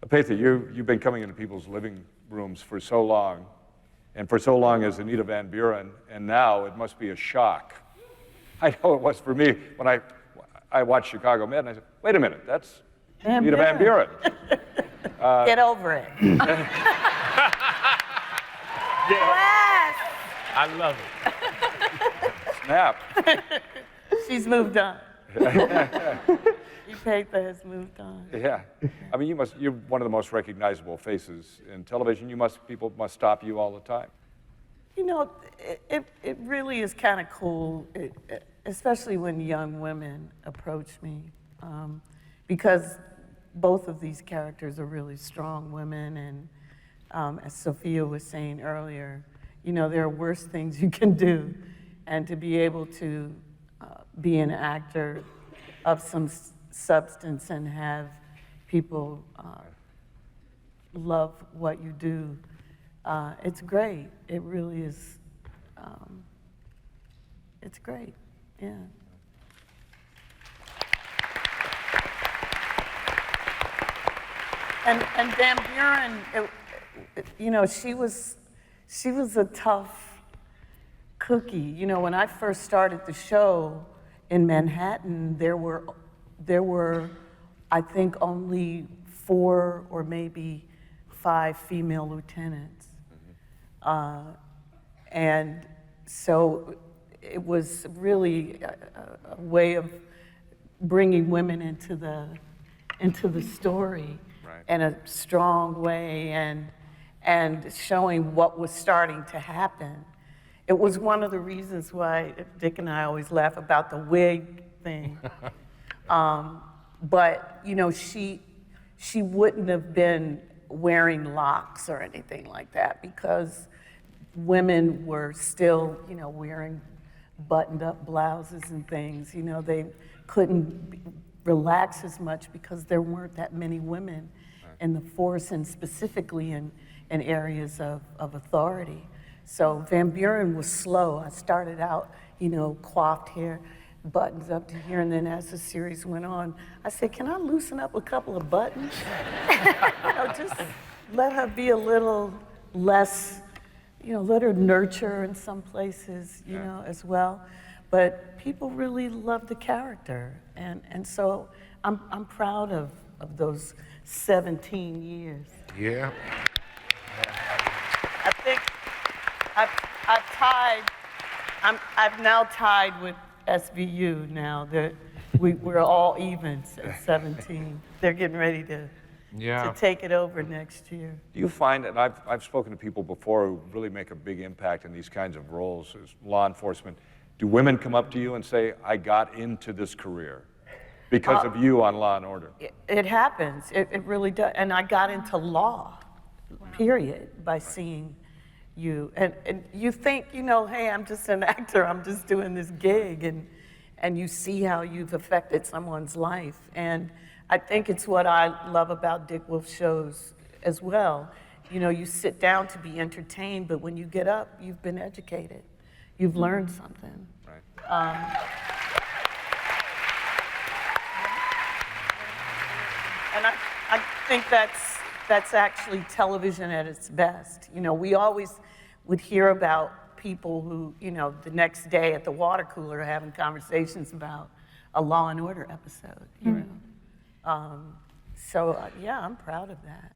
Epatha, you've been coming into people's living rooms for so long, and for so long as Anita Van Buren, and now it must be a shock. I know it was for me when I watched Chicago Med, and I said, wait a minute, that's Anita Van Buren. Get over it. Yes. I love it. Snap. She's moved on. Epatha has moved on. Yeah. I mean, you're one of the most recognizable faces in television. People must stop you all the time. You know, it really is kind of cool, especially when young women approach me, because both of these characters are really strong women, and as Sophia was saying earlier, you know, there are worse things you can do, and to be able to be an actor of some substance and have people love what you do, it's great. It really is, it's great, yeah. And Van Buren, you know, she was a tough cookie. You know, when I first started the show in Manhattan, there were, I think, only 4 or maybe 5 female lieutenants. And so it was really a way of bringing women into the story, right, in a strong way, and showing what was starting to happen. It was one of the reasons why Dick and I always laugh about the wig thing. But you know, she wouldn't have been wearing locks or anything like that, because women were still, you know, wearing buttoned-up blouses and things. You know, they couldn't relax as much because there weren't that many women in the force, and specifically in areas of authority. So Van Buren was slow. I started out, you know, coiffed hair, buttons up to here, and then as the series went on, I said, can I loosen up a couple of buttons? You know, just let her be a little less, you know, let her nurture in some places, you know, as well. But people really love the character, and so I'm proud of those 17 years. Yeah. I think I've now tied with SVU now. That we're all evens at 17. They're getting ready to take it over next year. Do you find, and I've spoken to people before who really make a big impact in these kinds of roles as law enforcement, do women come up to you and say, I got into this career because of you on Law and Order? It happens, it really does. And I got into law, period, by seeing you. And you think, you know, hey, I'm just an actor, I'm just doing this gig, and you see how you've affected someone's life. And I think it's what I love about Dick Wolf's shows as well. You know, you sit down to be entertained, but when you get up, you've been educated. You've learned something. Right. And I think that's actually television at its best. You know, we always would hear about people who, you know, the next day at the water cooler having conversations about a Law and Order episode, you know. So, yeah, I'm proud of that.